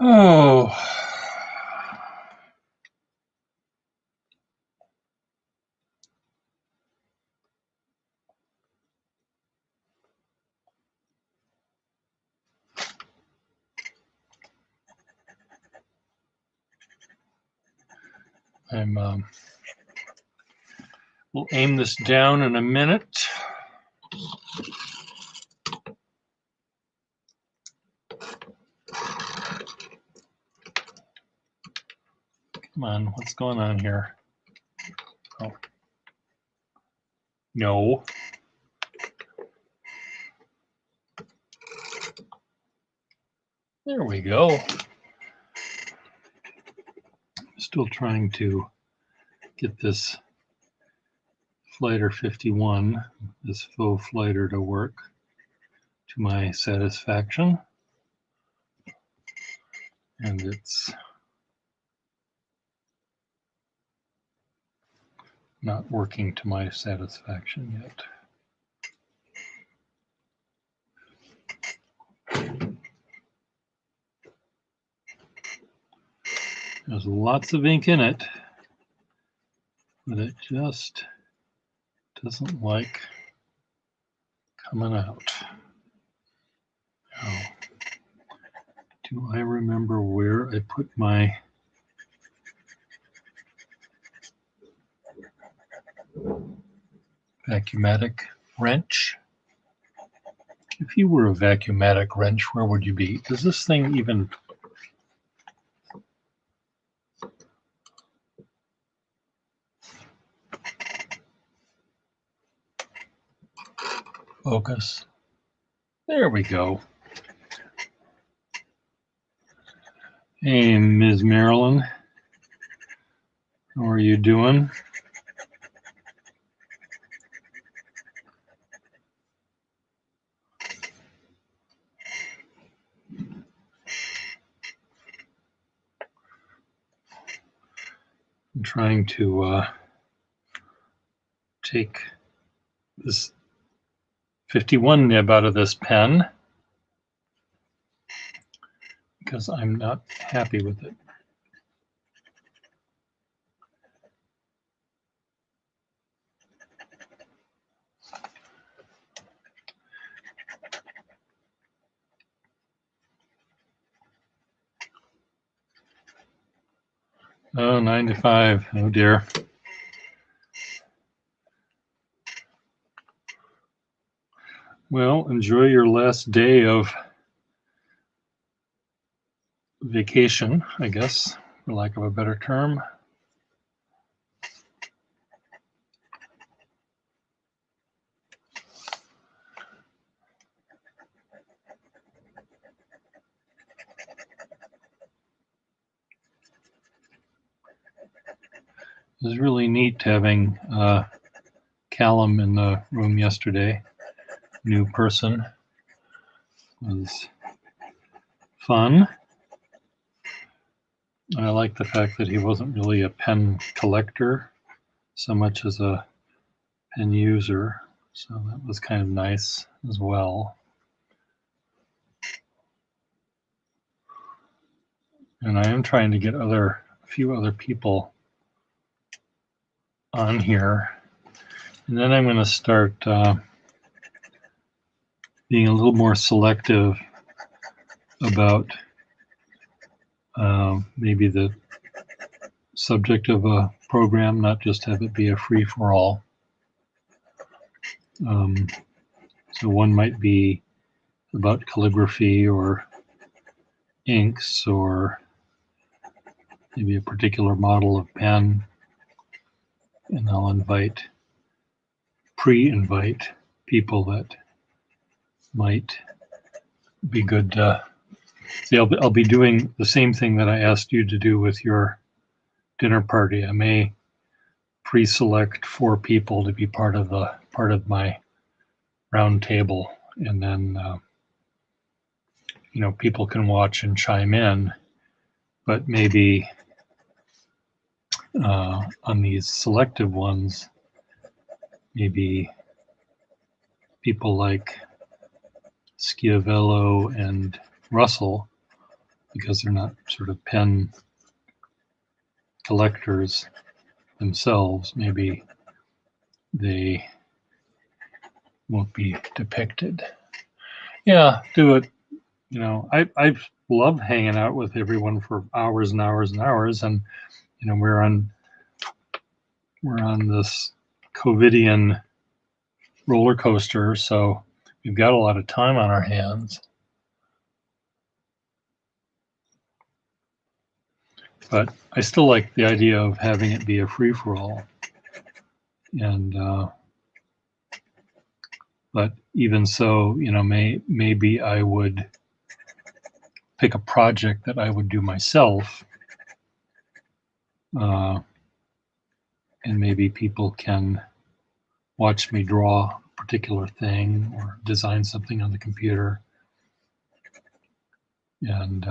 Oh, we'll aim this down in a minute. Come on, what's going on here? Oh, no. There we go. Still trying to get this Flighter 51, this faux flighter, to work to my satisfaction. And it's not working to my satisfaction yet. There's lots of ink in it, but it just doesn't like coming out. Now, do I remember where I put my vacuumatic wrench? If you were a vacuumatic wrench, where would you be? Does this thing even focus? There we go. Hey, Ms. Marilyn. How are you doing? I'm trying to take this 51 nib out of this pen because I'm not happy with it. Oh, 9 to 5. Oh dear. Well, enjoy your last day of vacation, I guess, for lack of a better term. It was really neat having Callum in the room yesterday. New person. It was fun. I like the fact that he wasn't really a pen collector so much as a pen user. So that was kind of nice as well. And I am trying to get a few other people on here. And then I'm going to start being a little more selective about maybe the subject of a program, not just have it be a free-for-all. So one might be about calligraphy or inks or maybe a particular model of pen, and I'll pre-invite people that might be good. See, I'll be doing the same thing that I asked you to do with your dinner party. I may pre-select 4 people to be part of my round table, and then people can watch and chime in. But maybe on these selective ones, maybe people like Schiavello and Russell because they're not sort of pen collectors themselves, maybe they won't be depicted. Yeah, do it. You know, I love hanging out with everyone for hours and hours and hours, and you know, we're on this COVIDian roller coaster, so we've got a lot of time on our hands. But I still like the idea of having it be a free-for-all. And but even so, you know, maybe I would pick a project that I would do myself, and maybe people can watch me draw a particular thing or design something on the computer. And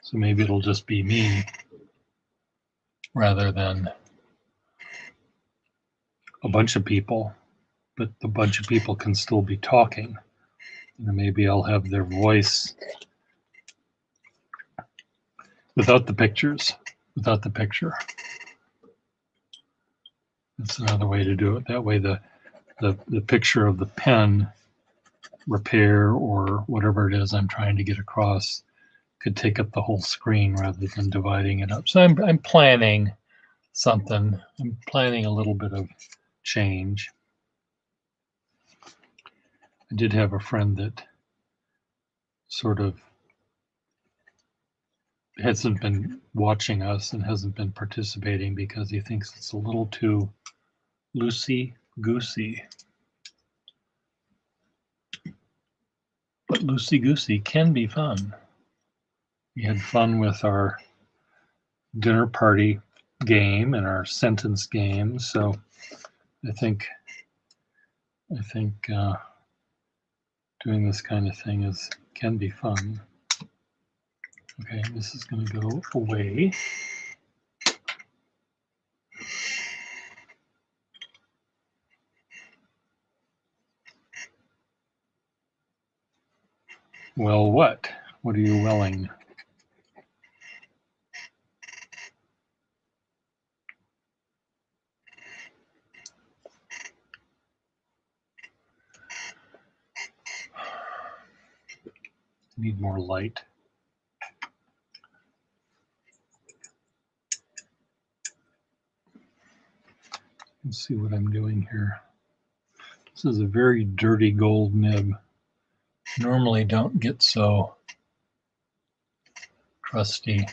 so maybe it'll just be me rather than a bunch of people, but the bunch of people can still be talking. You know, maybe I'll have their voice without the pictures, without the picture. That's another way to do it. That way the picture of the pen repair or whatever it is I'm trying to get across could take up the whole screen rather than dividing it up. So I'm planning something. I'm planning a little bit of change. I did have a friend that sort of hasn't been watching us and hasn't been participating because he thinks it's a little too loosey-goosey. But loosey-goosey can be fun. We had fun with our dinner party game and our sentence game, so I think doing this kind of thing can be fun. Okay, this is going to go away. Well, what? What are you welling? Need more light. Let's see what I'm doing here. This is a very dirty gold nib. Normally don't get so crusty.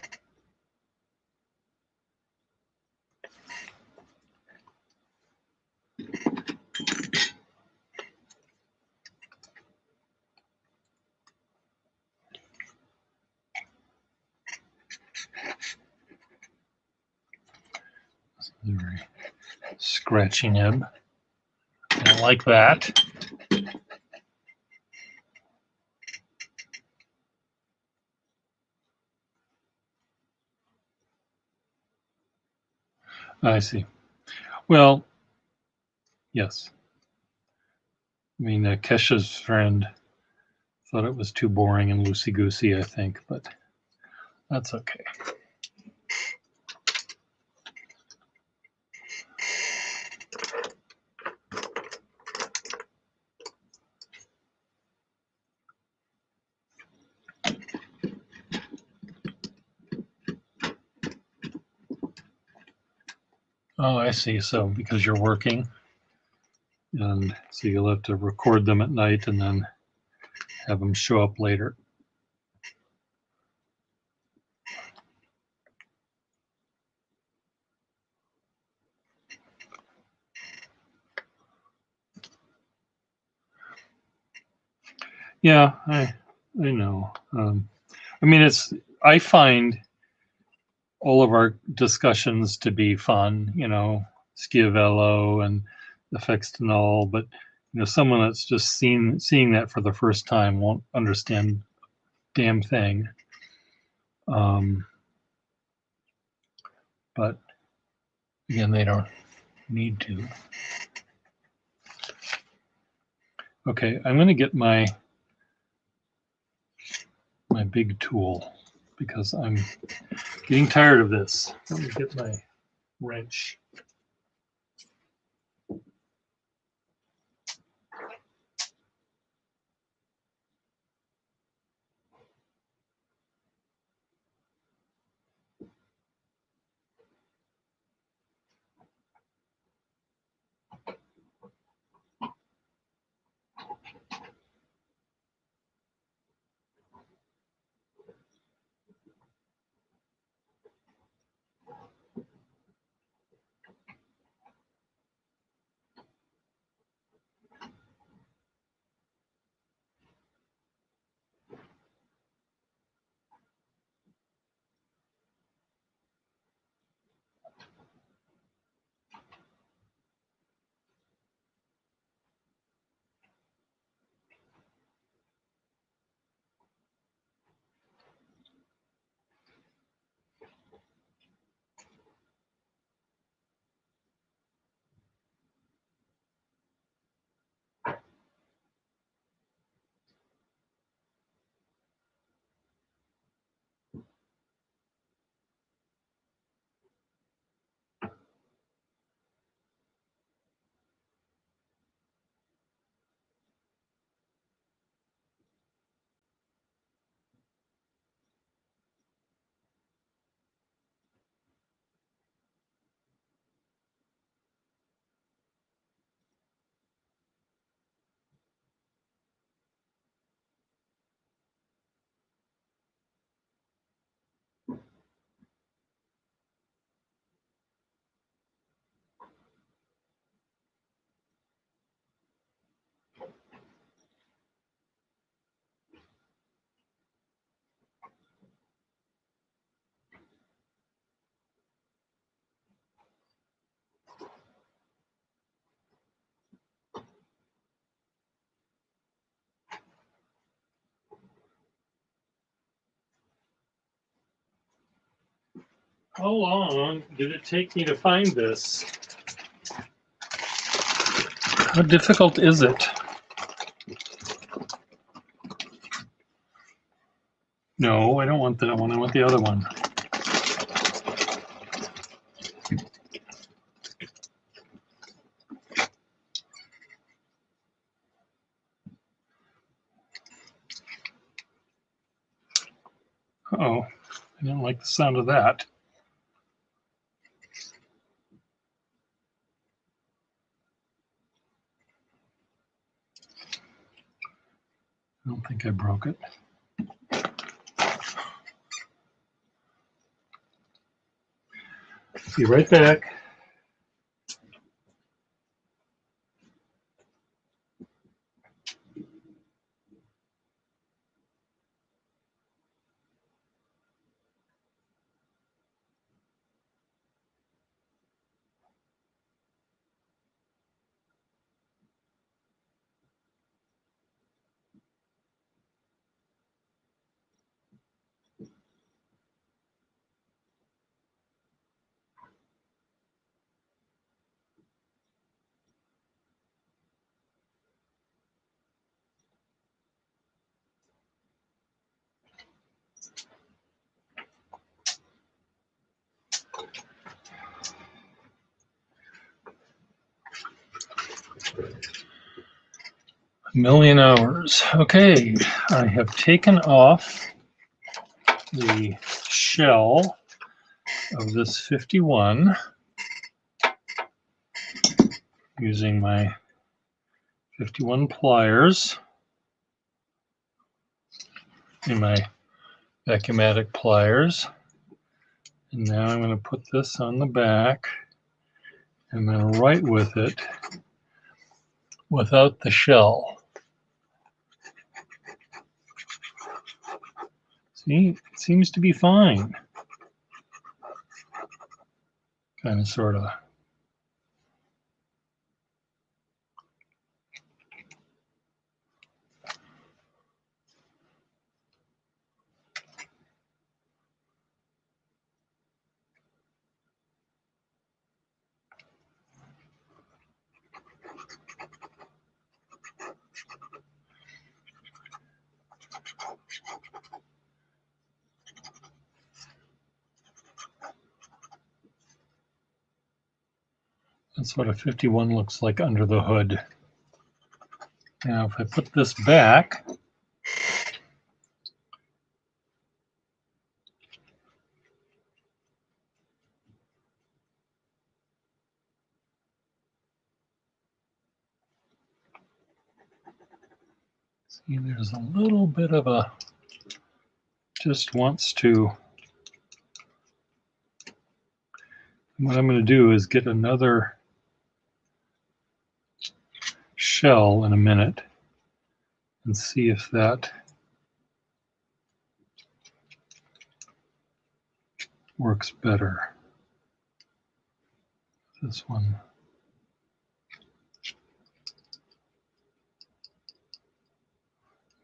Very scratchy nib. I don't like that. I see. Well, yes. I mean, Kesha's friend thought it was too boring and loosey-goosey, I think, but that's okay. Oh, I see. So because you're working, and so you'll have to record them at night and then have them show up later. Yeah, I know. I mean, I find all of our discussions to be fun, you know, Schiavello and effects to null, but you know, someone that's just seeing that for the first time won't understand a damn thing. But again, they don't need to. Okay, I'm going to get my my big tool because I'm getting tired of this. Let me get my wrench. How long did it take me to find this? How difficult is it? No, I don't want that one. I want the other one. Uh-oh, I didn't like the sound of that. I don't think I broke it. Be right back. A million hours. Okay, I have taken off the shell of this 51 using my 51 pliers and my Vacuumatic pliers. And now I'm going to put this on the back. I'm going to write with it without the shell. See, it seems to be fine. Kind of, sort of. That's what a 51 looks like under the hood. Now, if I put this back, see, there's a little bit of a, just wants to, what I'm going to do is get another shell in a minute and see if that works better. This one.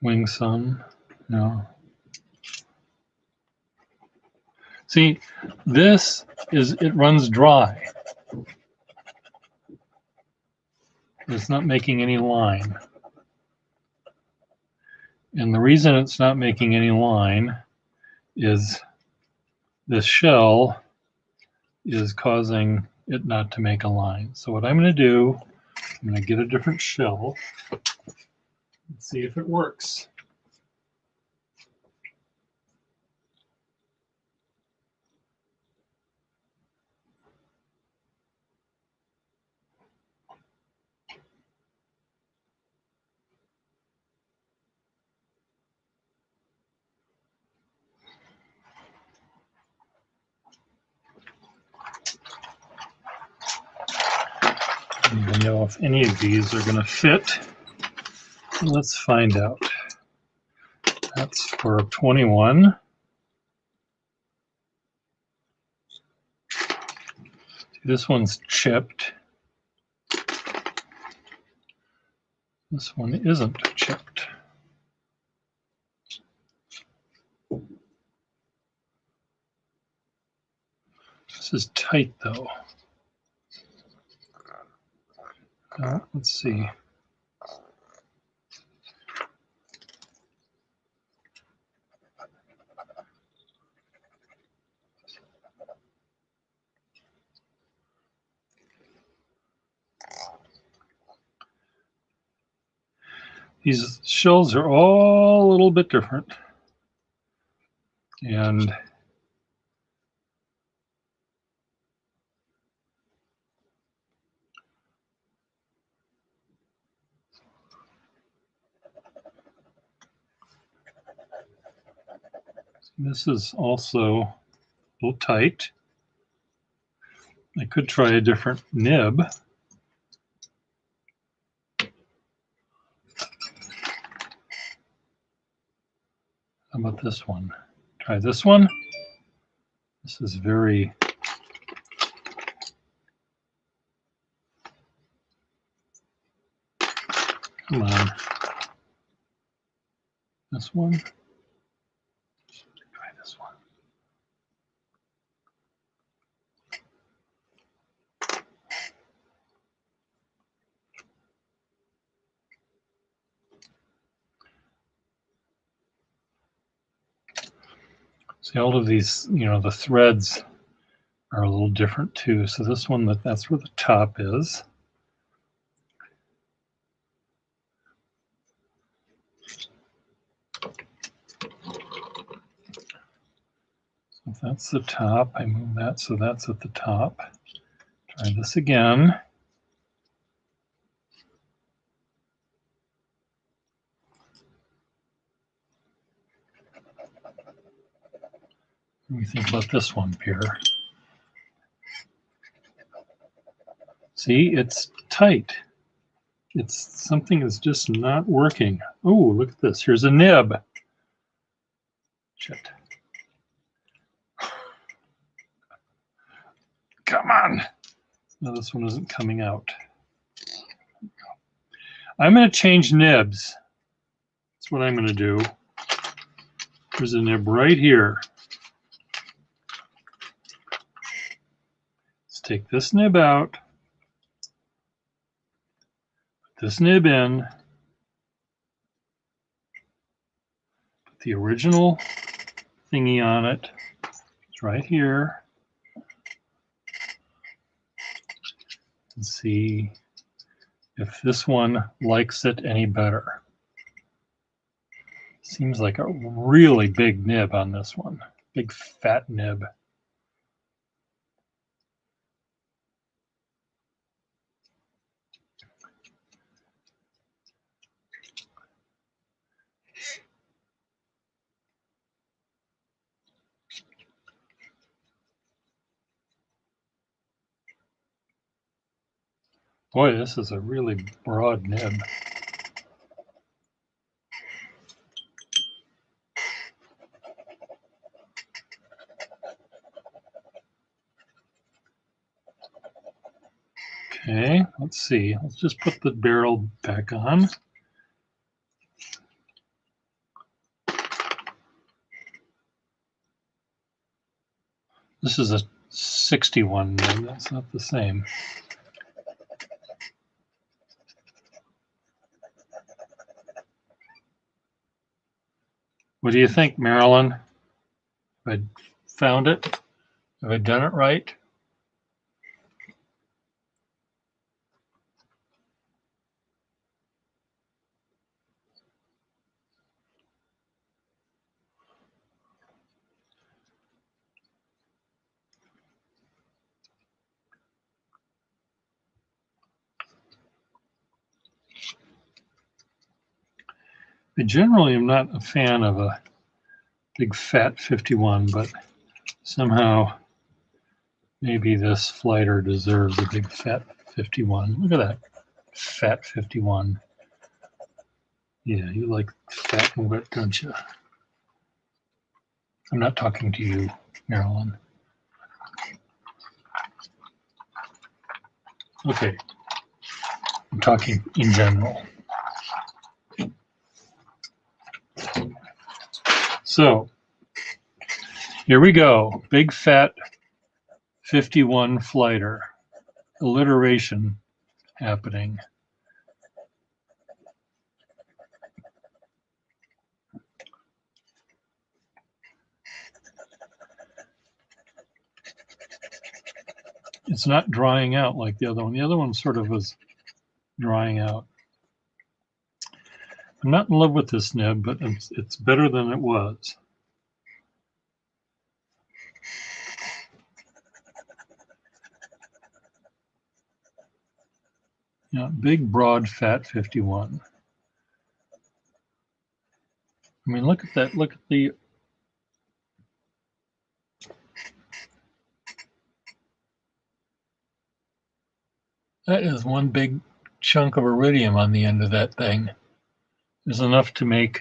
Wing sun, no. See, this is, it runs dry. It's not making any line. And the reason it's not making any line is this shell is causing it not to make a line. So what I'm going to do, I'm going to get a different shell and see if it works. I don't even know if any of these are going to fit. Let's find out. That's for 21. This one's chipped. This one isn't chipped. This is tight though. Let's see. These shells are all a little bit different. And this is also a little tight. I could try a different nib. How about this one? Try this one. This is very, come on. This one. Try this one. See, all of these, you know, the threads are a little different too. So this one, that's where the top is. So if that's the top, I move that so that's at the top. Try this again. What do you think about this one, Pierre? See, it's tight. It's something is just not working. Oh, look at this. Here's a nib. Shit. Come on. No, this one isn't coming out. I'm going to change nibs. That's what I'm going to do. There's a nib right here. Let's take this nib out. Put this nib in. Put the original thingy on it. It's right here. and see if this one likes it any better. Seems like a really big nib on this one, big fat nib. Boy, this is a really broad nib. Okay, let's see. Let's just put the barrel back on. This is a 61 nib. That's not the same. What do you think, Marilyn? Have I found it? Have I done it right? I generally am not a fan of a big fat 51, but somehow maybe this flighter deserves a big fat 51. Look at that fat 51. Yeah, you like fat and wet, don't you? I'm not talking to you, Marilyn. Okay, I'm talking in general. So here we go. Big fat 51 flighter. Alliteration happening. It's not drying out like the other one. The other one sort of was drying out. I'm not in love with this nib, but it's better than it was. Yeah, big, broad, fat 51. I mean, look at that. Look at the... That is one big chunk of iridium on the end of that thing. There's enough to make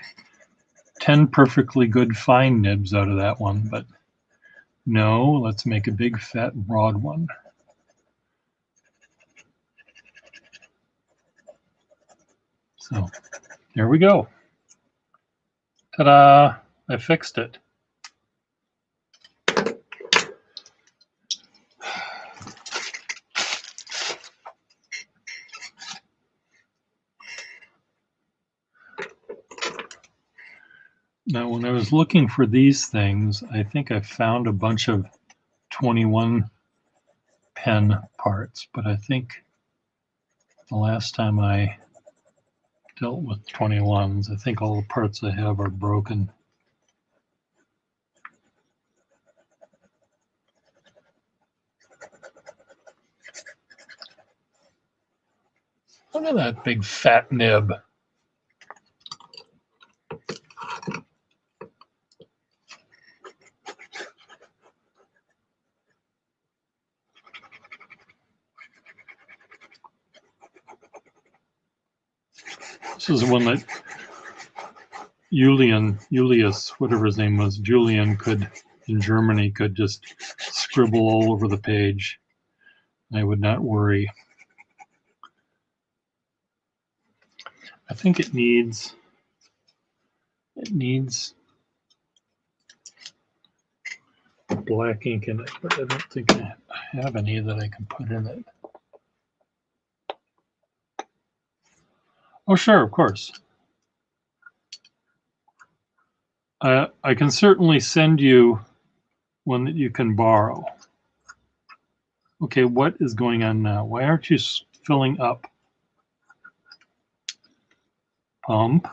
10 perfectly good fine nibs out of that one, but no, let's make a big, fat, broad one. So there we go. Ta-da! I fixed it. Now, when I was looking for these things, I think I found a bunch of 21 pen parts, but I think the last time I dealt with 21s, I think all the parts I have are broken. Look at that big fat nib. This is the one that Julius, whatever his name was, Julian could, in Germany, could just scribble all over the page. I would not worry. I think it needs black ink in it, but I don't think I have any that I can put in it. Oh, sure, of course. I can certainly send you one that you can borrow. Okay, what is going on now? Why aren't you filling up? Pump.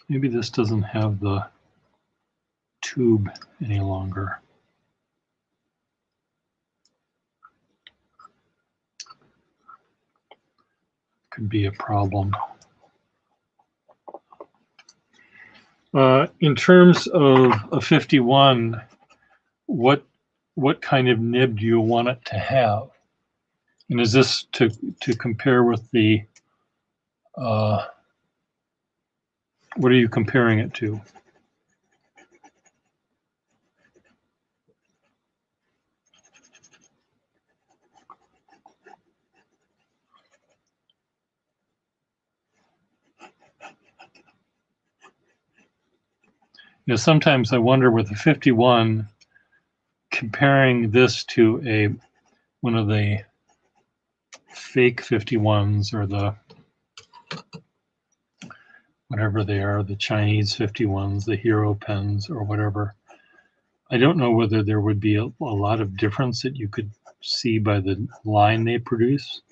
Maybe this doesn't have the tube any longer. Could be a problem. In terms of a 51, what kind of nib do you want it to have? And is this to compare with the, what are you comparing it to? You know, sometimes I wonder with the 51, comparing this to one of the fake 51s or the whatever they are, the Chinese 51s, the Hero pens or whatever. I don't know whether there would be a lot of difference that you could see by the line they produce.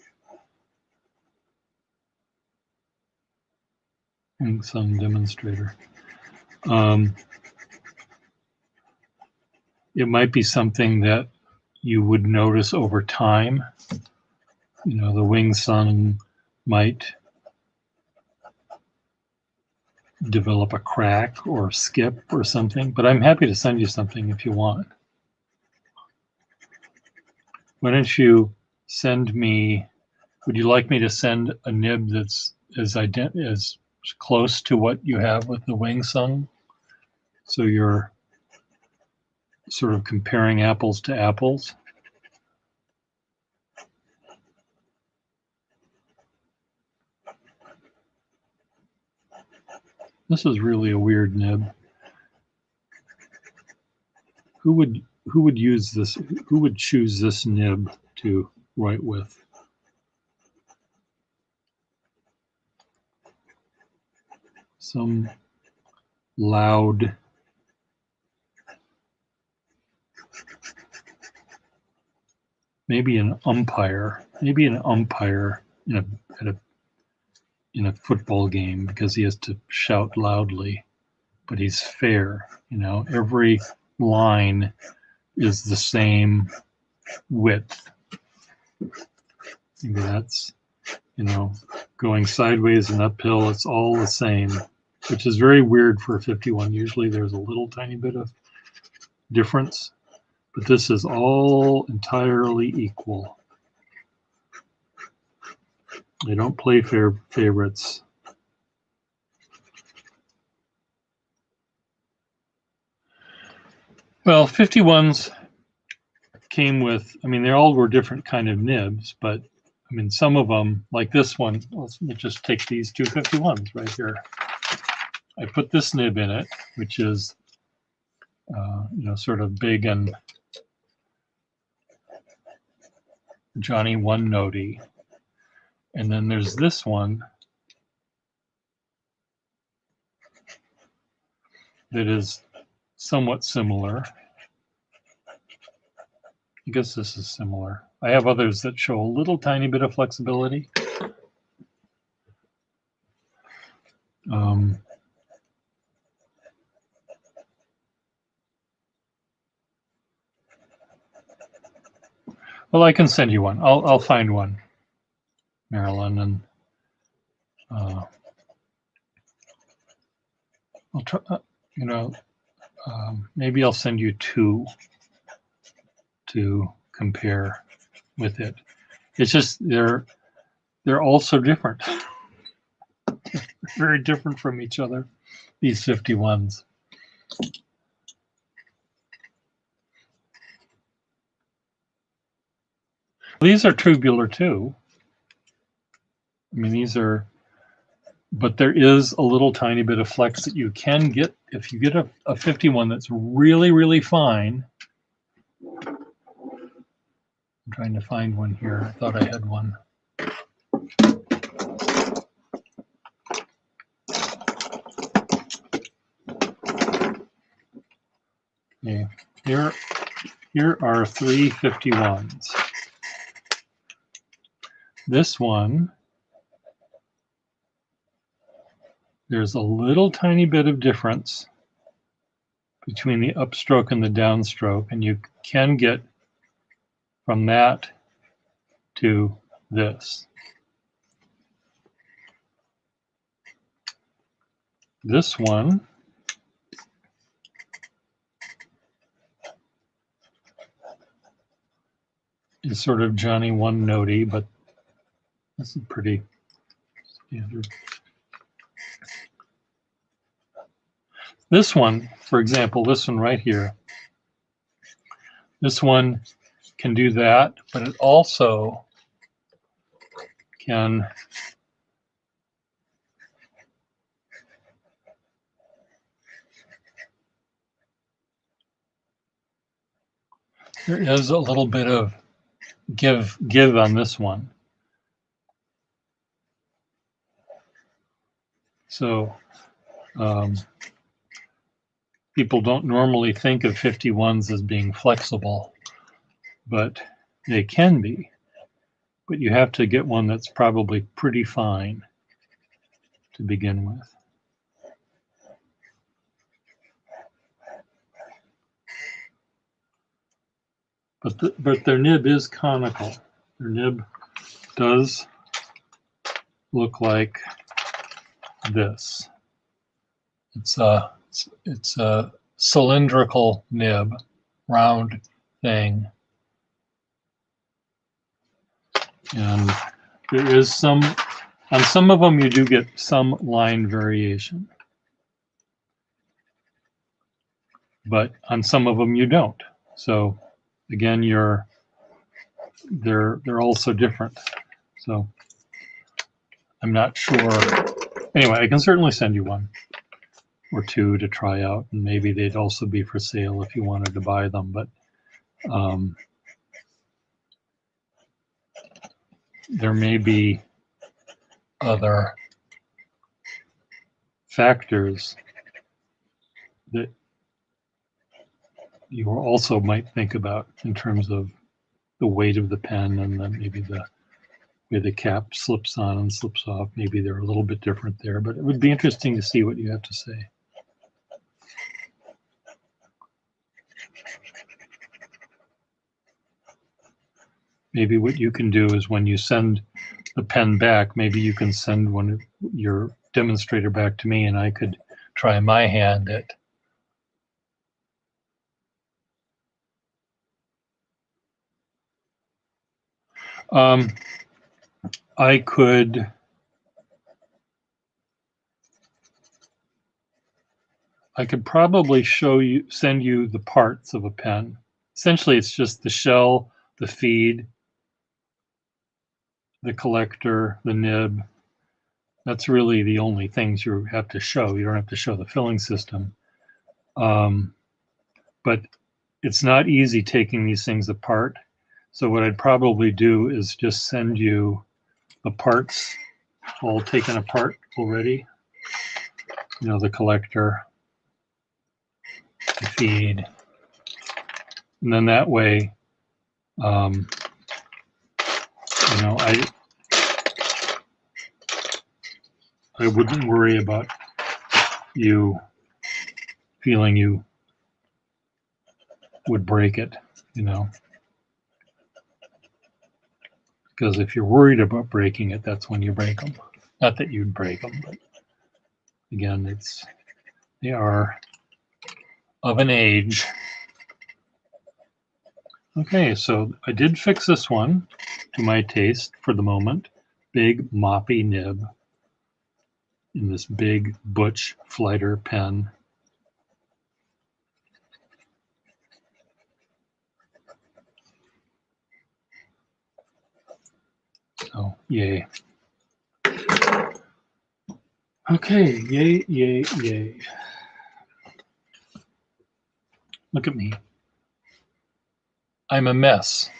And some demonstrator. It might be something that you would notice over time. You know, the Wing Sun might develop a crack or skip or something, but I'm happy to send you something if you want. Why don't you send me, would you like me to send a nib that's as close to what you have with the Wing Sun? So you're sort of comparing apples to apples. This is really a weird nib. Who would use this? Who would choose this nib to write with? Some loud, maybe an umpire in a football game because he has to shout loudly, but he's fair. You know, every line is the same width. Maybe that's, you know, going sideways and uphill, it's all the same, which is very weird for a 51. Usually there's a little tiny bit of difference, but this is all entirely equal. They don't play favorites. Well, 51s came with, I mean, they all were different kind of nibs, but I mean, some of them, like this one, let's just take these two 51s right here. I put this nib in it, which is, you know, sort of big and Johnny one notey. And then there's this one that is somewhat similar. I guess this is similar. I have others that show a little tiny bit of flexibility. Well, I can send you one. I'll find one, Marilyn, and I'll try. You know, maybe I'll send you two to compare with it. It's just they're all so different. Very different from each other, these 51s. These are tubular too. I mean, these are, but there is a little tiny bit of flex that you can get if you get a 51 that's really, really fine. I'm trying to find one here. I thought I had one. Okay, here here are 3 51s. This one, there's a little tiny bit of difference between the upstroke and the downstroke, and you can get from that to this. This one is sort of Johnny one notey, but this is pretty standard. This one, for example, this one right here, this one can do that, but it also can there is a little bit of give on this one. So people don't normally think of 51s as being flexible, but they can be. But you have to get one that's probably pretty fine to begin with. But their nib is conical. Their nib does look like this. It's a cylindrical nib, round thing. And there is some, on some of them you do get some line variation. But on some of them you don't. So again, they're also different. So I'm not sure. Anyway, I can certainly send you one or two to try out, and maybe they'd also be for sale if you wanted to buy them. But there may be other factors that you also might think about in terms of the weight of the pen, and then maybe the way the cap slips on and slips off. Maybe they're a little bit different there, but it would be interesting to see what you have to say. Maybe what you can do is when you send the pen back, maybe you can send one of your demonstrator back to me, and I could try my hand at I could probably send you the parts of a pen. Essentially, it's just the shell, the feed, the collector, the nib. That's really the only things you have to show. You don't have to show the filling system. But it's not easy taking these things apart. So what I'd probably do is just send you the parts all taken apart already. You know, the collector, the feed, and then that way, you know, I wouldn't worry about you feeling you would break it, you know. Because if you're worried about breaking it, that's when you break them. Not that you'd break them, but again, they are of an age. Okay, so I did fix this one to my taste for the moment. Big moppy nib in this big Butch Flighter pen. So, yay. Okay, yay, yay, yay. Look at me. I'm a mess.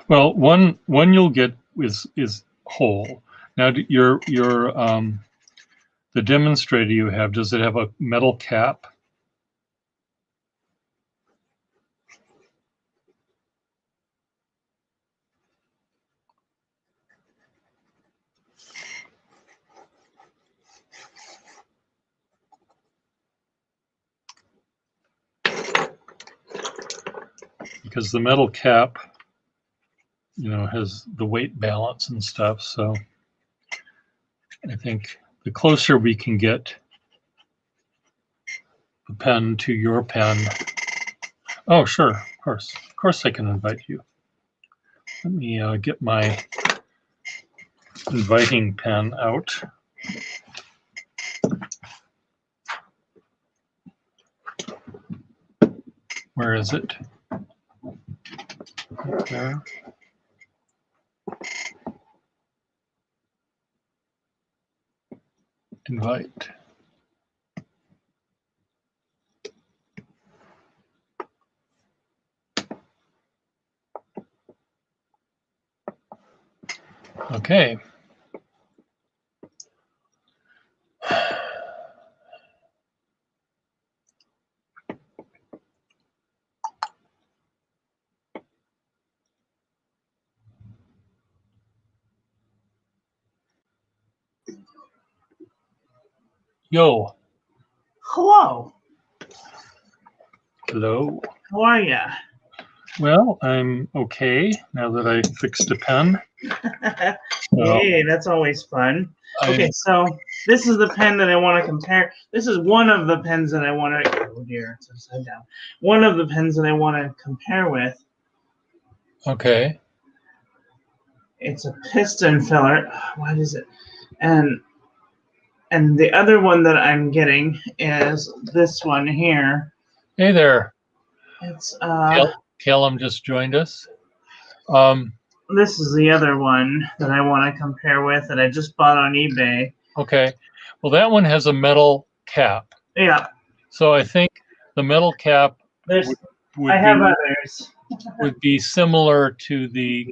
Well, one you'll get is whole. Now, the demonstrator you have, does it have a metal cap? Because the metal cap, has the weight balance and stuff. So I think the closer we can get the pen to your pen. Oh, sure, of course I can invite you. Let me get my inviting pen out. Where is it? Right there. Invite. Okay. Yo. Hello. Hello. How are you? Well, I'm okay now that I fixed a pen. Yay, that's always fun. Okay, so this is the pen that I want to compare. This is one of the pens that I want to. Oh dear, it's upside down. One of the pens that I want to compare with. Okay. It's a piston filler. What is it? And the other one that I'm getting is this one here. Hey there. It's Callum just joined us. This is the other one that I want to compare with that I just bought on eBay. Okay. Well, that one has a metal cap. Yeah. So I think the metal cap others. would be similar to the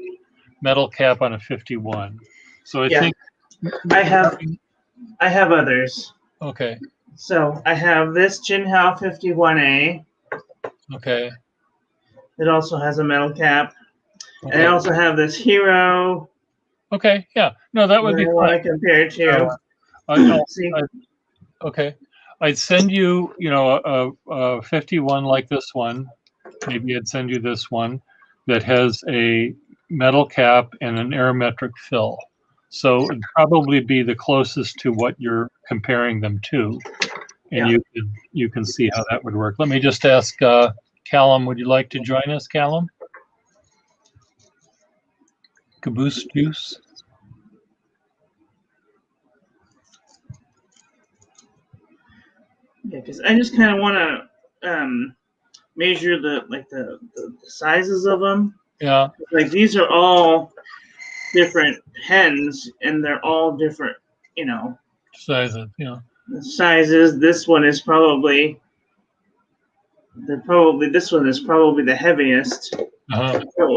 metal cap on a 51. So I think I have others. Okay. So I have this Jinhao 51A. Okay. It also has a metal cap. Okay. And I also have this Hero. Okay. Yeah. No, that would be fun. I compare to. Okay. I'd send you, a 51 like this one. Maybe I'd send you this one that has a metal cap and an aerometric fill. So it'd probably be the closest to what you're comparing them to. And you can see how that would work. Let me just ask Callum, would you like to join us, Callum? Caboose Juice? Yeah, because I just kind of want to measure the sizes of them. Yeah. Like these are all different pens, and they're all different, sizes. Yeah. Sizes. This one is probably. This one is probably the heaviest. Uh-huh. But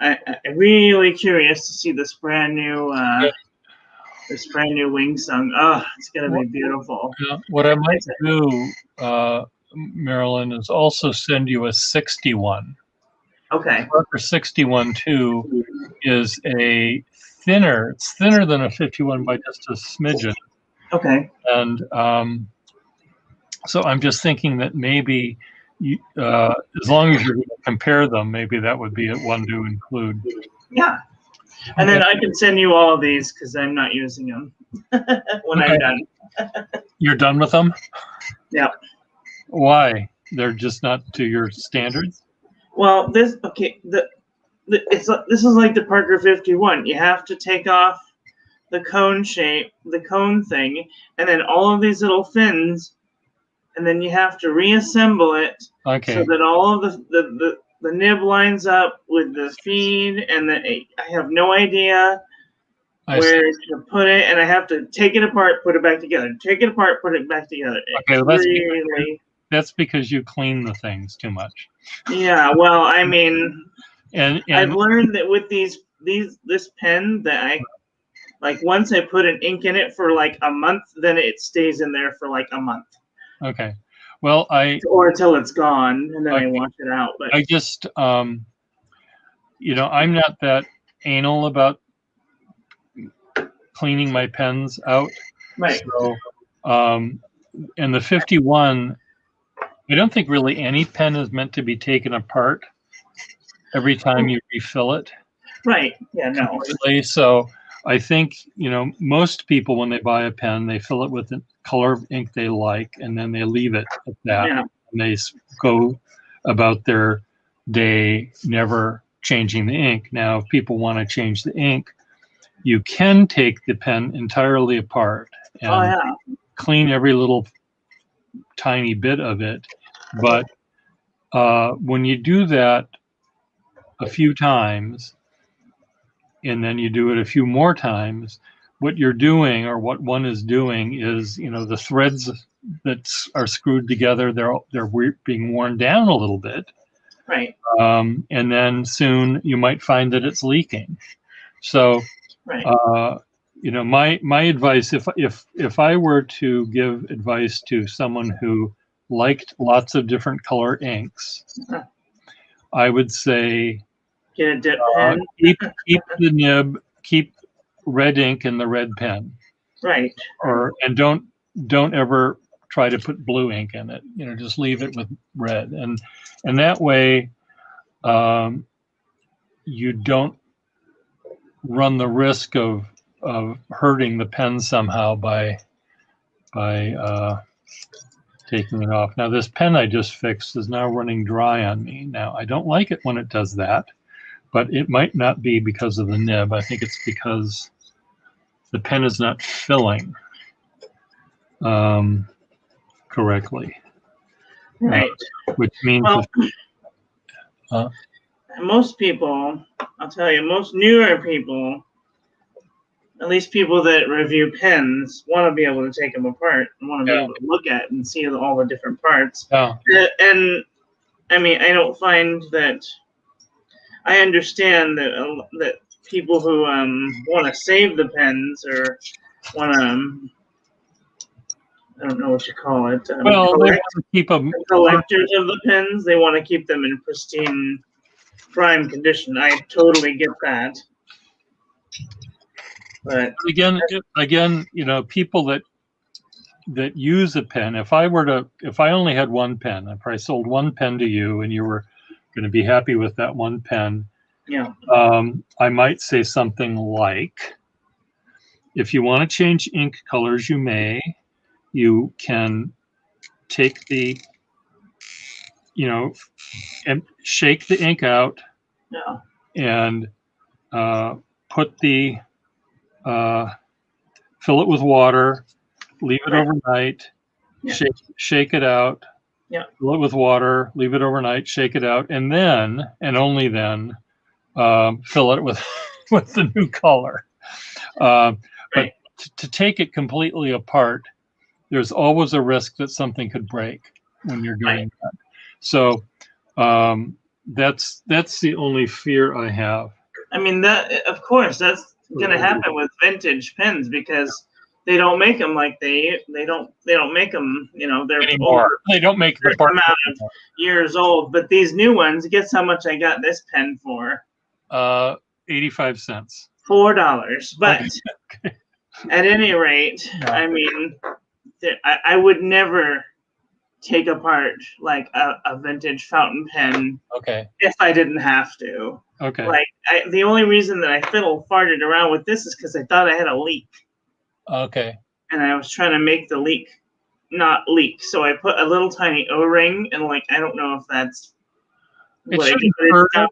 I'm really curious to see this brand new Wing Sung. Oh, it's gonna be beautiful. Yeah. What I might do, Marilyn, is also send you a 61. Okay. Parker 61 too is a thinner. It's thinner than a 51 by just a smidgen. Okay. And so I'm just thinking that maybe, as long as you're going to compare them, maybe that would be one to include. Yeah. And then I can send you all of these because I'm not using them when I'm done. You're done with them? Yeah. Why? They're just not to your standards? Well, this is like the Parker 51. You have to take off the cone shape, the cone thing, and then all of these little fins, and then you have to reassemble it so that all of the nib lines up with the feed, and I have no idea where to put it, and I have to take it apart, put it back together. Take it apart, put it back together. Okay, that's because you clean the things too much. Yeah, well, I mean, And I've learned that with this pen that I like, once I put an ink in it for like a month, then it stays in there for like a month. Okay. Well, or until it's gone, and then I wash it out. But I just, you know, I'm not that anal about cleaning my pens out. Right. So, and the 51, I don't think really any pen is meant to be taken apart every time you refill it. Right. Yeah. No. Completely. So I think, you know, most people, when they buy a pen, they fill it with the color of ink they like, and then they leave it at that. Yeah. And they go about their day never changing the ink. Now, if people want to change the ink, you can take the pen entirely apart and clean every little tiny bit of it. But when you do that a few times, and then you do it a few more times, what you're doing, or what one is doing, is, you know, the threads that are screwed together, they're being worn down a little bit. Right. And then soon you might find that it's leaking. So, you know, my advice, if I were to give advice to someone who liked lots of different color inks, I would say, get a dip pen. keep the nib, keep red ink in the red pen. Right. And don't ever try to put blue ink in it. You know, just leave it with red, and that way, you don't run the risk of hurting the pen somehow by taking it off. Now, this pen I just fixed is now running dry on me. Now, I don't like it when it does that, but it might not be because of the nib. I think it's because the pen is not filling correctly. Right. Which means most people, I'll tell you, most newer people, at least people that review pens, want to be able to take them apart and want to be able to look at and see all the different parts. Yeah. And I mean, I don't find that. I understand that people who want to save the pens, or want to, I don't know what you call it. Well, they want to keep them. Collectors of the pens, they want to keep them in pristine, prime condition. I totally get that. But again, you know, people that use a pen. If I only had one pen, if I sold one pen to you, and you were going to be happy with that one pen, I might say something like, if you want to change ink colors, you may. You can take the, you know, and shake the ink out, and put the fill it with water, leave it overnight, shake it out, fill it with water, leave it overnight, shake it out, and then, and only then, fill it with the new color. But to take it completely apart, there's always a risk that something could break when you're doing that. So that's the only fear I have. I mean, that, of course, that's going to happen with vintage pens, because they don't make them like they don't make them, you know, they're anymore. They don't make the amount of years old. But these new ones, guess how much I got this pen for? 85 cents. $4. But at any rate, I mean, I would never take apart like a vintage fountain pen if I didn't have to. Like, the only reason that I farted around with this is because I thought I had a leak. And I was trying to make the leak not leak. So I put a little tiny O-ring, and like, I don't know if that's it shouldn't hurt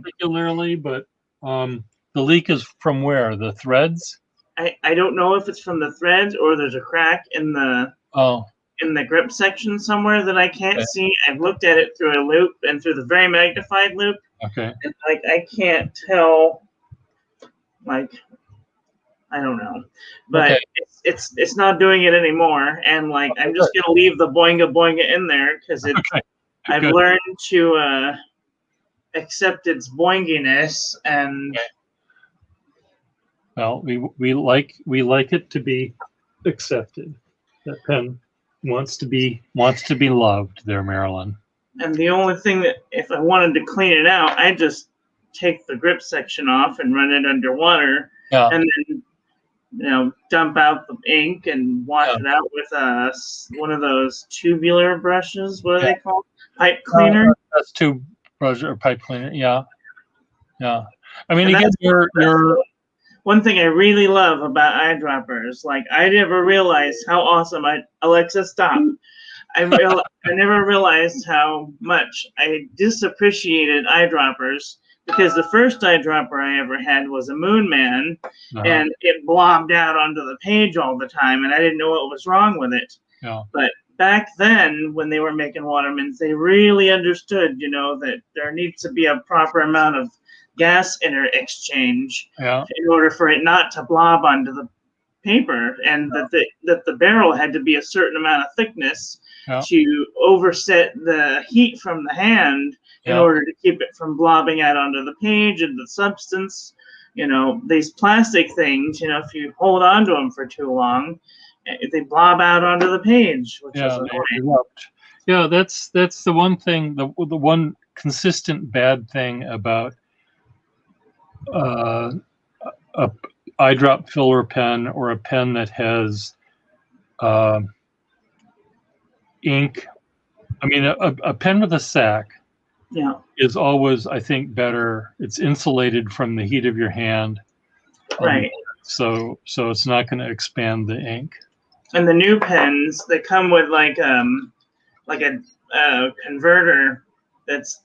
particularly, but the leak is from where? The threads? I don't know if it's from the threads, or there's a crack in the grip section somewhere that I can't see. I've looked at it through a loop and through the very magnified loop. And like, I can't tell. Like, I don't know, but it's not doing it anymore. And like, I'm just gonna leave the boinga boinga in there, because I've learned to accept its boinginess and. Well, we like it to be accepted. That pen wants to be loved there, Marilyn. And the only thing that, if I wanted to clean it out, I just take the grip section off and run it underwater, and then dump out the ink and wash it out with one of those tubular brushes. What are they called? Pipe cleaner. That's tube brush or pipe cleaner. Yeah. I mean, again, you're one thing I really love about eyedroppers. Like, I never realized how awesome Alexa, stop. I never realized how much I disappreciated eyedroppers, because the first eyedropper I ever had was a Moon Man, and it blobbed out onto the page all the time, and I didn't know what was wrong with it. Yeah. But back then, when they were making Watermans, they really understood, that there needs to be a proper amount of gas interexchange in order for it not to blob onto the paper, and that the barrel had to be a certain amount of thickness to overset the heat from the hand in order to keep it from blobbing out onto the page and the substance. These plastic things, if you hold on to them for too long, they blob out onto the page, which is annoying. Yeah, that's the one thing, the one consistent bad thing about a eyedrop filler pen, or a pen that has ink. I mean, a pen with a sac is always, I think, better. It's insulated from the heat of your hand, right? So it's not going to expand the ink. And the new pens, they come with like a converter that's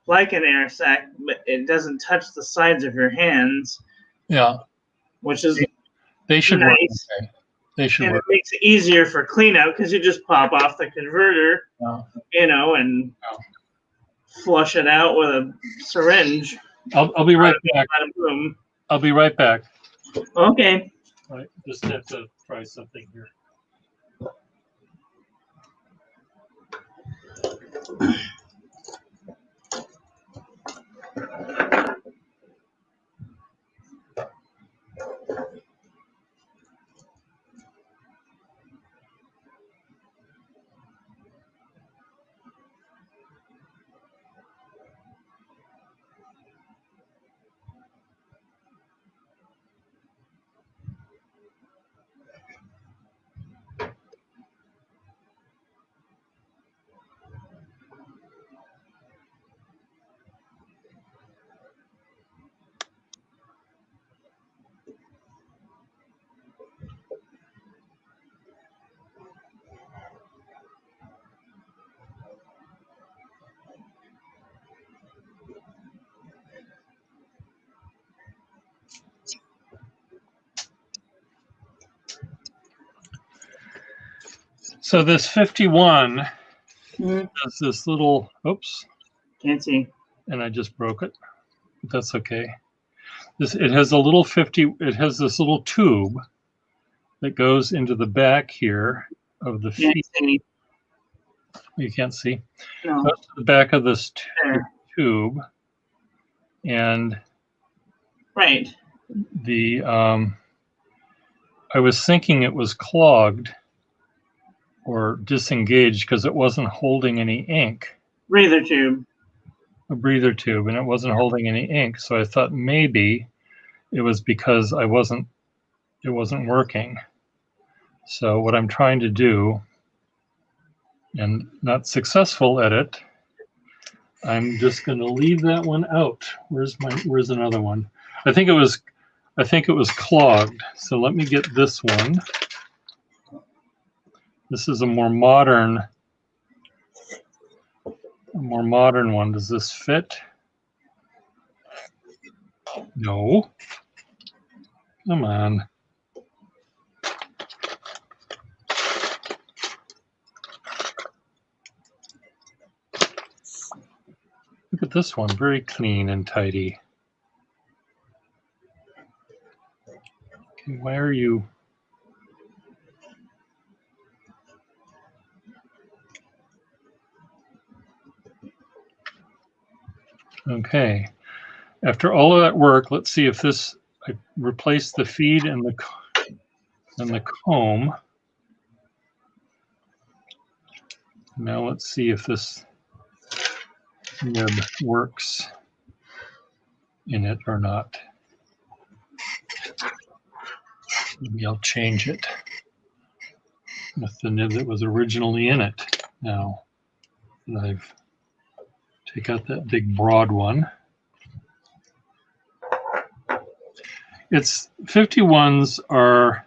like an air sac, but it doesn't touch the sides of your hands. Yeah, which is they should nice. Work. Okay. They should and work. It makes it easier for clean out, because you just pop off the converter, and flush it out with a syringe. I'll be right back. I'll be right back. Okay. I just have to try something here. So this 51 has this little, oops. Can't see. And I just broke it. But that's okay. It has a little it has this little tube that goes into the back here of the feet. You can't see? No. Goes to the back of this tube. And right. I was thinking it was clogged or disengaged because it wasn't holding any ink. Breather tube. A breather tube, and it wasn't holding any ink. So I thought maybe it was because it wasn't working. So what I'm trying to do, and not successful at it, I'm just going to leave that one out. Where's another one? I think it was clogged. So let me get this one. This is a more modern one. Does this fit? No. Come on. Look at this one, very clean and tidy. Okay, why are you? Okay. After all of that work, let's see if this, I replaced the feed and the comb. Now let's see if this nib works in it or not. Maybe I'll change it with the nib that was originally in it. Now that I've take out that big broad one. It's 51s are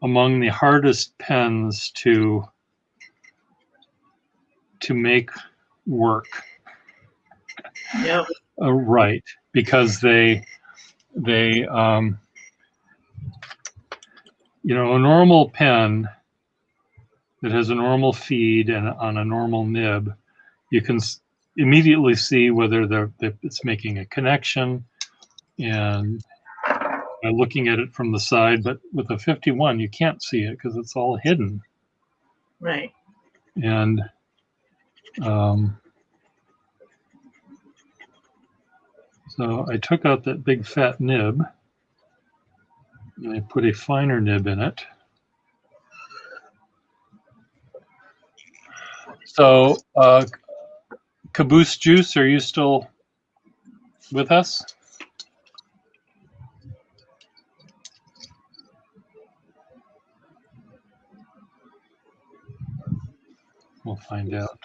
among the hardest pens to make work. Yep. Right, because they you know, a normal pen that has a normal feed and on a normal nib, you can immediately see whether it's making a connection and by looking at it from the side. But with a 51, you can't see it because it's all hidden. Right. And so I took out that big fat nib and I put a finer nib in it. So Caboose Juice, are you still with us? We'll find out.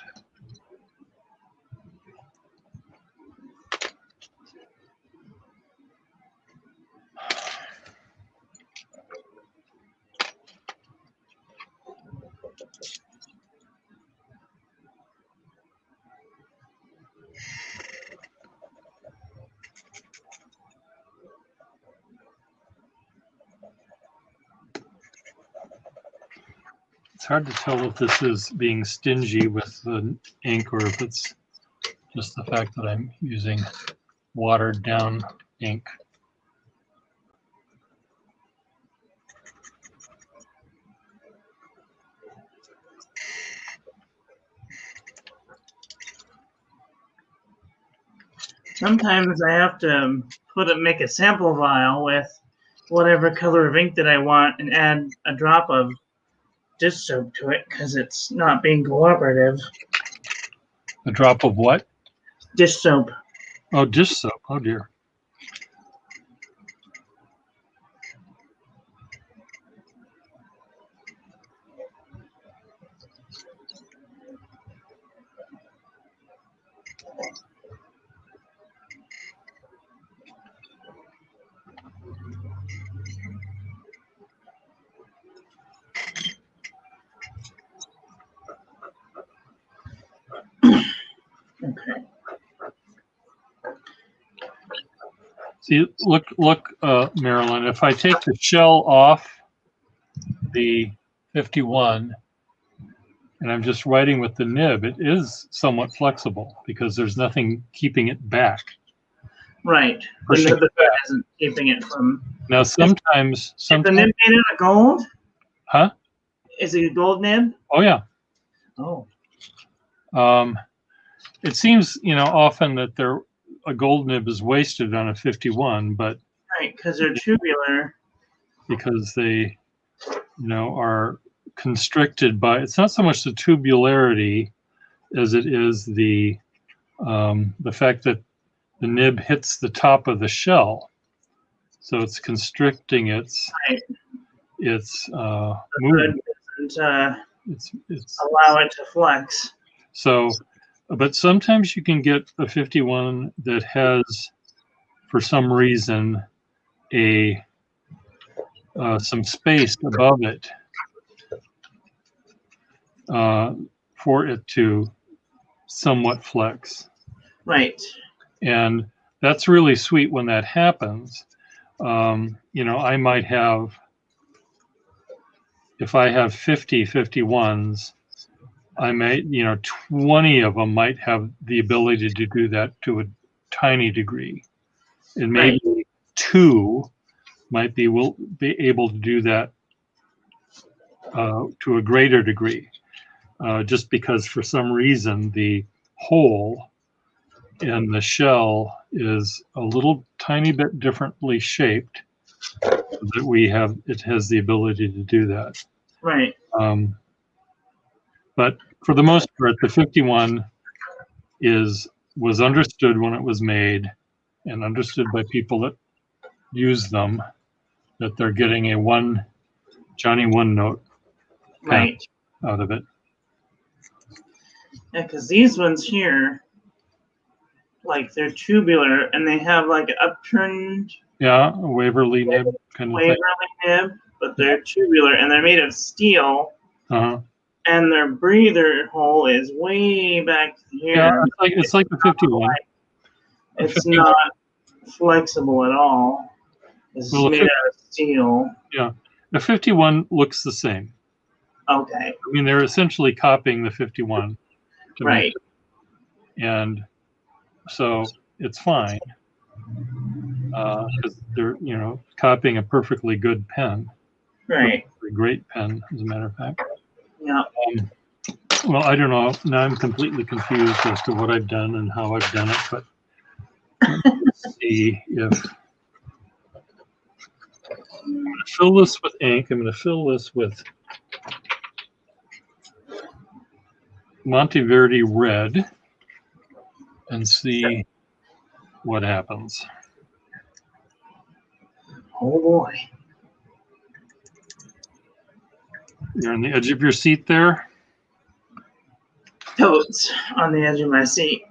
It's hard to tell if this is being stingy with the ink or if it's just the fact that I'm using watered down ink. Sometimes I have to make a sample vial with whatever color of ink that I want and add a drop of dish soap to it because it's not being cooperative. A drop of what? Dish soap. Oh, dish soap. Oh, dear. Okay. See, look, Marilyn, if I take the shell off the 51 and I'm just writing with the nib, it is somewhat flexible because there's nothing keeping it back. Right. The nib isn't keeping it from. Now, sometimes is the nib made out of gold? Huh? Is it a gold nib? Oh, yeah. Oh. It seems, you know, often that a gold nib is wasted on a 51, but right, because they're tubular. Because they, you know, are constricted by. It's not so much the tubularity as it is the fact that the nib hits the top of the shell, so it's constricting its movement. It's allow it to flex. So, but sometimes you can get a 51 that has, for some reason, some space above it for it to somewhat flex. Right. And that's really sweet when that happens. You know, I might have, if I have 50 51s, I may, you know, 20 of them might have the ability to do that to a tiny degree. And maybe right. 2 might be able to do that to a greater degree, just because for some reason the hole and the shell is a little tiny bit differently shaped, so that it has the ability to do that. Right. But for the most part, the 51 was understood when it was made, and understood by people that use them, that they're getting a Johnny One Note pen out of it. Yeah, because these ones here, like, they're tubular and they have like an upturned. Yeah, a Waverly nib kind of thing. Nib, but they're tubular and they're made of steel. Uh-huh. And their breather hole is way back here. Yeah, it's like the 51. It's not flexible at all. It's made out of steel. Yeah, the 51 looks the same. Okay. I mean, they're essentially copying the 51. Right. And so it's fine. Because they're, copying a perfectly good pen. Right. A great pen, as a matter of fact. Yeah. Well, I don't know. Now I'm completely confused as to what I've done and how I've done it, but let's see if I'm going to fill this with ink. I'm going to fill this with Monteverdi Red and see what happens. Oh boy. You're on the edge of your seat there? Totes on the edge of my seat.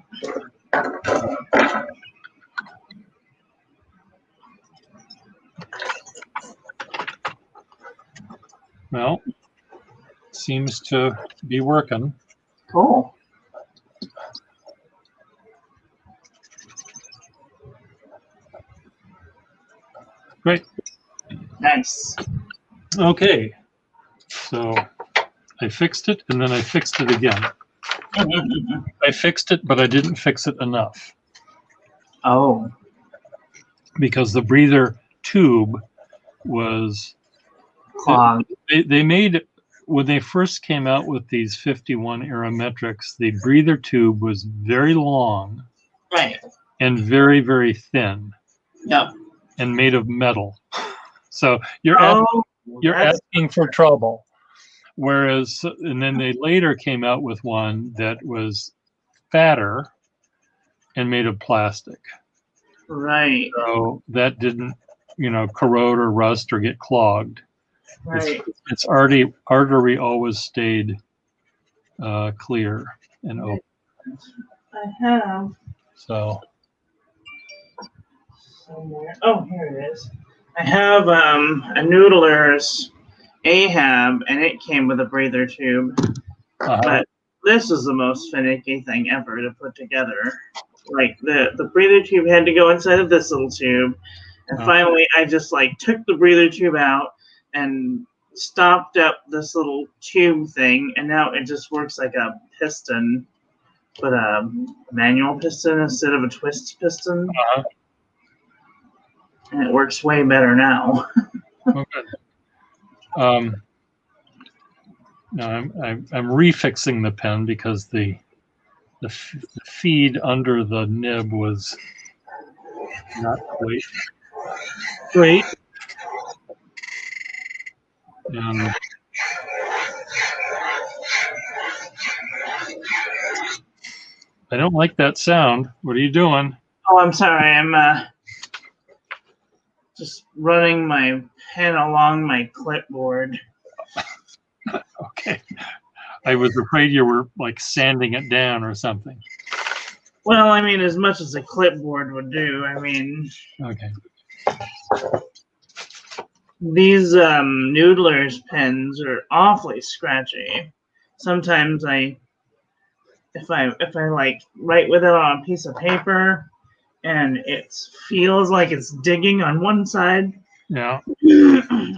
Well, seems to be working. Cool. Great. Nice. Okay. So I fixed it, and then I fixed it again. I fixed it, but I didn't fix it enough. Oh. Because the breather tube was clogged. They made, when they first came out with these 51 Aerometrics, the breather tube was very long. Right. And very, very thin. Yep. And made of metal. So you're asking for trouble. Whereas, and then they later came out with one that was fatter and made of plastic. Right. So that didn't, corrode or rust or get clogged. Right. Its artery always stayed clear and open. I have. So. Somewhere. Oh, here it is. I have a Noodler's Ahab, and it came with a breather tube. But this is the most finicky thing ever to put together. Like the breather tube had to go inside of this little tube, and finally I just took the breather tube out and stopped up this little tube thing, and now it just works like a piston, but a manual piston instead of a twist piston. And it works way better now. Okay. Now I'm refixing the pen because the feed under the nib was not quite great. And I don't like that sound. What are you doing? Oh, I'm sorry. I'm just running my pen along my clipboard. Okay. I was afraid you were sanding it down or something. Well, I mean, as much as a clipboard would do. I mean. Okay. These Noodler's pens are awfully scratchy. Sometimes if I write with it on a piece of paper, and it feels like it's digging on one side. Yeah.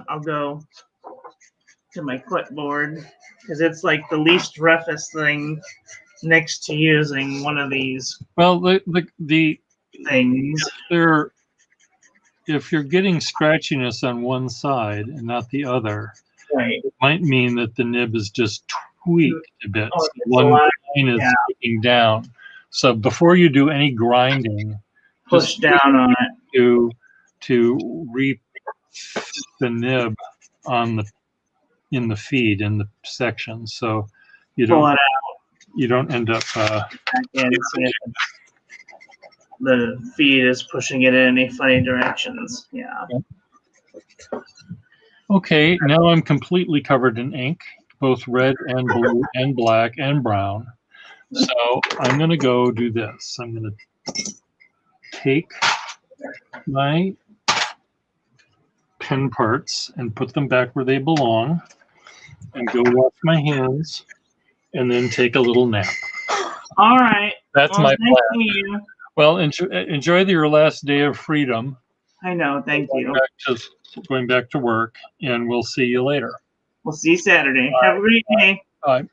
I'll go to my clipboard because it's the least roughest thing next to using one of these. Well, the things. If you're getting scratchiness on one side and not the other, right, it might mean that the nib is just tweaked a bit. So one line is sticking down. So before you do any grinding, push down on it to reap the nib in the feed in the section, so you pull don't it out. You don't end up. The feed is pushing it in any funny directions. Yeah. Okay, now I'm completely covered in ink, both red and blue and black and brown. So I'm going to go do this. I'm going to take my pen parts and put them back where they belong and go wash my hands and then take a little nap. All right. That's my plan. Well, enjoy your last day of freedom. I know. Thank you. Going back to work, and we'll see you later. We'll see you Saturday. Have a great day. Bye.